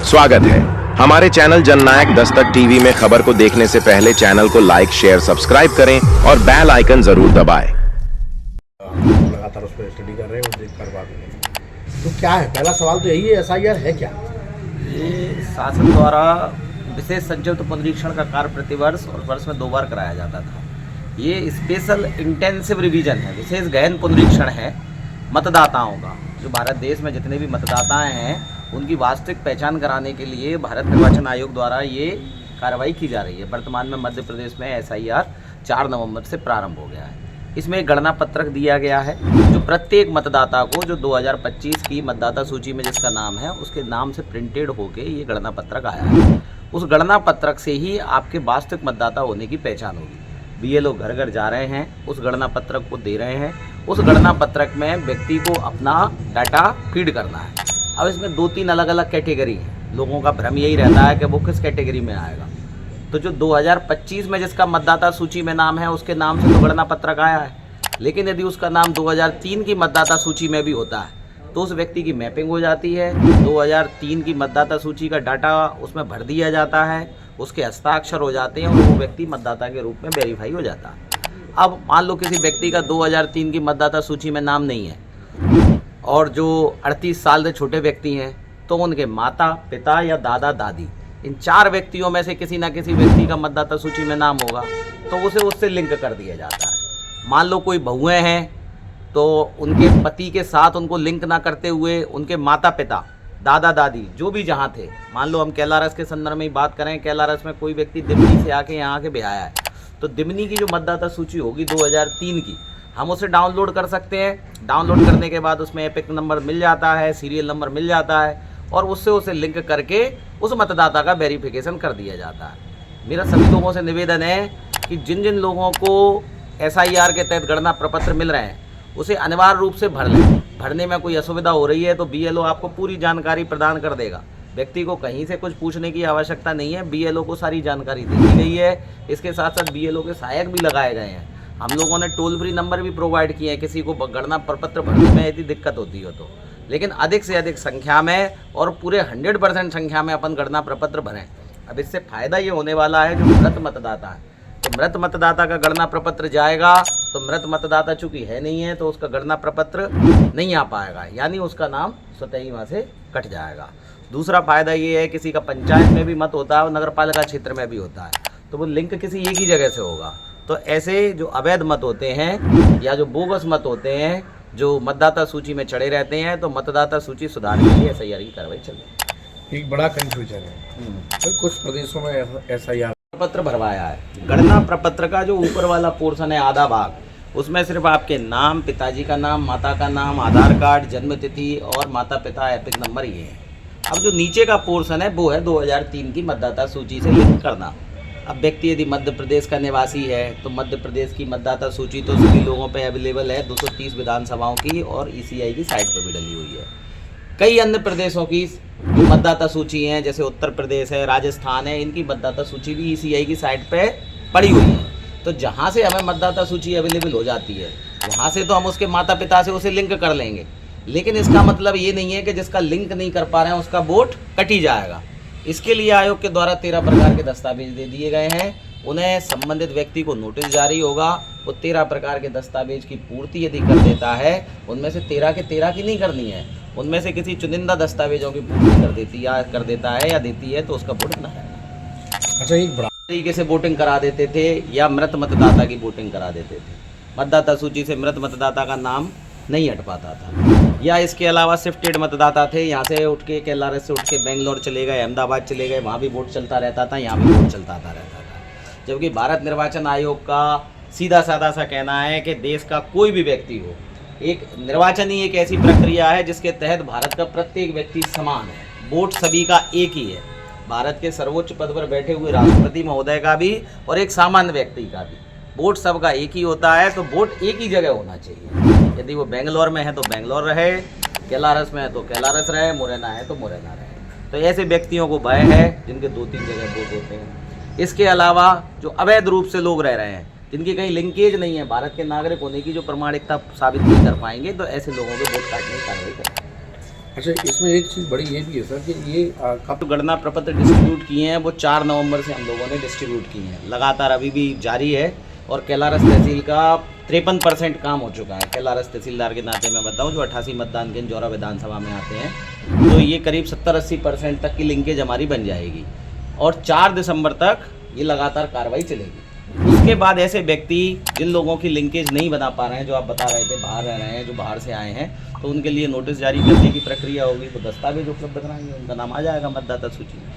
स्वागत है। हमारे चैनल जननायक दस्तक टीवी में खबर को देखने से पहले चैनल को लाइक, शेयर, सब्सक्राइब करें और बेल आइकन जरूर दबाएं। लगातार उस पर स्टडी कर रहे हैं और देख कर बात करें। तो क्या है, पहला सवाल तो यही है, एसआईआर है क्या? ये शासन द्वारा विशेष संक्षिप्त पुनरीक्षण का कार्य प्रतिवर्ष और वर्ष में 2 बार कराया जाता था। ये स्पेशल इंटेंसिव रिवीजन है, विशेष गहन पुनरीक्षण है मतदाताओं का। जो भारत देश में जितने भी मतदाता हैं उनकी वास्तविक पहचान कराने के लिए भारत निर्वाचन आयोग द्वारा ये कार्रवाई की जा रही है। वर्तमान में मध्य प्रदेश में एसआईआर 4 नवंबर से प्रारंभ हो गया है। इसमें एक गणना पत्रक दिया गया है जो प्रत्येक मतदाता को, जो 2025 की मतदाता सूची में जिसका नाम है उसके नाम से प्रिंटेड होके ये गणना पत्रक आया है। उस गणना पत्रक से ही आपके वास्तविक मतदाता होने की पहचान होगी। बीएलओ घर घर जा रहे हैं, उस गणना पत्रक को दे रहे हैं। उस गणना पत्रक में व्यक्ति को अपना डाटा फीड करना है। अब इसमें 2-3 अलग अलग कैटेगरी हैं। लोगों का भ्रम यही रहता है कि वो किस कैटेगरी में आएगा। तो जो 2025 में जिसका मतदाता सूची में नाम है उसके नाम से तो गणना पत्रक आया है, लेकिन यदि उसका नाम 2003 की मतदाता सूची में भी होता है तो उस व्यक्ति की मैपिंग हो जाती है। 2003 की मतदाता सूची का डाटा उसमें भर दिया जाता है, उसके हस्ताक्षर हो जाते हैं और वो व्यक्ति मतदाता के रूप में वेरीफाई हो जाता है। अब मान लो किसी व्यक्ति का 2003 की मतदाता सूची में नाम नहीं है और जो 38 साल से छोटे व्यक्ति हैं तो उनके माता पिता या दादा दादी, इन 4 व्यक्तियों में से किसी ना किसी व्यक्ति का मतदाता सूची में नाम होगा तो उसे उससे लिंक कर दिया जाता है। मान लो कोई बहुएं हैं तो उनके पति के साथ उनको लिंक ना करते हुए उनके माता पिता, दादा दादी जो भी जहाँ थे, मान लो हम कैलारस के संदर्भ में ही बात करें, कैलारस में कोई व्यक्ति दिमनी से आके यहाँ के बिहाया है तो दिमनी की जो मतदाता सूची होगी 2003 की, हम उसे डाउनलोड कर सकते हैं। डाउनलोड करने के बाद उसमें एपिक नंबर मिल जाता है, सीरियल नंबर मिल जाता है और उससे उसे लिंक करके उस मतदाता का वेरिफिकेशन कर दिया जाता है। मेरा सभी लोगों से निवेदन है कि जिन जिन लोगों को एसआईआर के तहत गणना प्रपत्र मिल रहे हैं उसे अनिवार्य रूप से भर लें। भरने में कोई असुविधा हो रही है तो बीएलओ आपको पूरी जानकारी प्रदान कर देगा। व्यक्ति को कहीं से कुछ पूछने की आवश्यकता नहीं है, बीएलओ को सारी जानकारी दे दी गई है। इसके साथ साथ बीएलओ के सहायक भी लगाए गए हैं। हम लोगों ने टोल फ्री नंबर भी प्रोवाइड किए हैं किसी को गणना प्रपत्र भरने में यदि दिक्कत होती हो तो। लेकिन अधिक से अधिक संख्या में और पूरे 100% संख्या में अपन गणना प्रपत्र भरें। अब इससे फ़ायदा ये होने वाला है जो मृत मतदाता है, तो मृत मतदाता का गणना प्रपत्र जाएगा तो मृत मतदाता चूँकि है नहीं है तो उसका गणना प्रपत्र नहीं आ पाएगा, यानी उसका नाम स्वतः ही वहाँ से कट जाएगा। दूसरा फ़ायदा ये है किसी का पंचायत में भी मत होता है और नगर पालिका क्षेत्र में भी होता है तो वो लिंक किसी एक ही जगह से होगा। तो ऐसे जो अवैध मत होते हैं या जो बोगस मत होते हैं जो मतदाता सूची में चढ़े रहते हैं, तो मतदाता सूची सुधार के लिए एसआईआर की कार्रवाई चल रही है। एक बड़ा कंफ्यूजन है, तो कुछ प्रदेशों में एसआईआर प्रपत्र भरवाया है। गणना प्रपत्र का जो ऊपर वाला पोर्शन है आधा भाग, उसमें सिर्फ आपके नाम, पिताजी का नाम, माता का नाम, आधार कार्ड, जन्म तिथि और माता पिता एपिक नंबर ये है। अब जो नीचे का पोर्शन है वो है 2003 की मतदाता सूची से लिंक करना। अब व्यक्ति यदि मध्य प्रदेश का निवासी है तो मध्य प्रदेश की मतदाता सूची तो सभी लोगों पे अवेलेबल है, 230 विधानसभाओं की और ईसीआई की साइट पर भी डली हुई है। कई अन्य प्रदेशों की जो मतदाता सूची हैं जैसे उत्तर प्रदेश है, राजस्थान है, इनकी मतदाता सूची भी ईसीआई की साइट पे पड़ी हुई है। तो जहाँ से हमें मतदाता सूची अवेलेबल हो जाती है वहाँ से तो हम उसके माता पिता से उसे लिंक कर लेंगे, लेकिन इसका मतलब ये नहीं है कि जिसका लिंक नहीं कर पा रहे हैं उसका वोट कट ही जाएगा। इसके लिए आयोग के द्वारा 13 प्रकार के दस्तावेज दे दिए गए हैं। उन्हें संबंधित व्यक्ति को नोटिस जारी होगा, वो 13 प्रकार के दस्तावेज की पूर्ति यदि कर देता है, उनमें से 13 के 13 की नहीं करनी है, उनमें से किसी चुनिंदा दस्तावेजों की पूर्ति कर देता है या देती है तो उसका वोट ना है। अच्छा, एक बड़ा तरीके से वोटिंग करा देते थे या मृत मतदाता की वोटिंग करा देते थे। मतदाता सूची से मृत मतदाता का नाम नहीं हट पाता था। या इसके अलावा शिफ्टेड मतदाता थे, यहाँ से उठ के कैलारस से उठ के बेंगलोर चले गए, अहमदाबाद चले गए, वहाँ भी वोट चलता रहता था, यहाँ भी वोट चलता रहता था। जबकि भारत निर्वाचन आयोग का सीधा साधा सा कहना है कि देश का कोई भी व्यक्ति हो, एक निर्वाचन ही एक ऐसी प्रक्रिया है जिसके तहत भारत का प्रत्येक व्यक्ति समान है, वोट सभी का एक ही है। भारत के सर्वोच्च पद पर बैठे हुए राष्ट्रपति महोदय का भी और एक सामान्य व्यक्ति का भी वोट सबका एक ही होता है। तो वोट एक ही जगह होना चाहिए। यदि वो बेंगलोर में है तो बेंगलोर रहे, कैलारस में है तो कैलारस रहे, मुरैना है तो मुरैना रहे। तो ऐसे व्यक्तियों को भय है जिनके 2-3 जगह वोट होते हैं। इसके अलावा जो अवैध रूप से लोग रह रहे हैं, जिनकी कहीं लिंकेज नहीं है, भारत के नागरिक होने की जो प्रमाणिकता साबित नहीं कर पाएंगे, तो ऐसे लोगों के वोट काटने की कार्रवाई करें। अच्छा, इसमें एक चीज़ बड़ी ये भी है सर कि ये कब तो गणना प्रपत्र डिस्ट्रीब्यूट किए हैं वो 4 नवंबर से हम लोगों ने डिस्ट्रीब्यूट किए हैं, लगातार अभी भी जारी है। और कैलारस तहसील का 53% काम हो चुका है। कैलारस तहसीलदार के नाते मैं बताऊं, जो 88 मतदान केंद्र जौरा विधानसभा में आते हैं, तो ये करीब 70-80% तक की लिंकेज हमारी बन जाएगी और 4 दिसंबर तक ये लगातार कार्रवाई चलेगी। उसके बाद ऐसे व्यक्ति जिन लोगों की लिंकेज नहीं बना पा रहे हैं, जो आप बता रहे थे बाहर रह रहे हैं, जो बाहर से आए हैं, तो उनके लिए नोटिस जारी करने की प्रक्रिया होगी। तो दस्तावेज उपलब्ध कराएंगे, उनका नाम आ जाएगा मतदाता सूची में।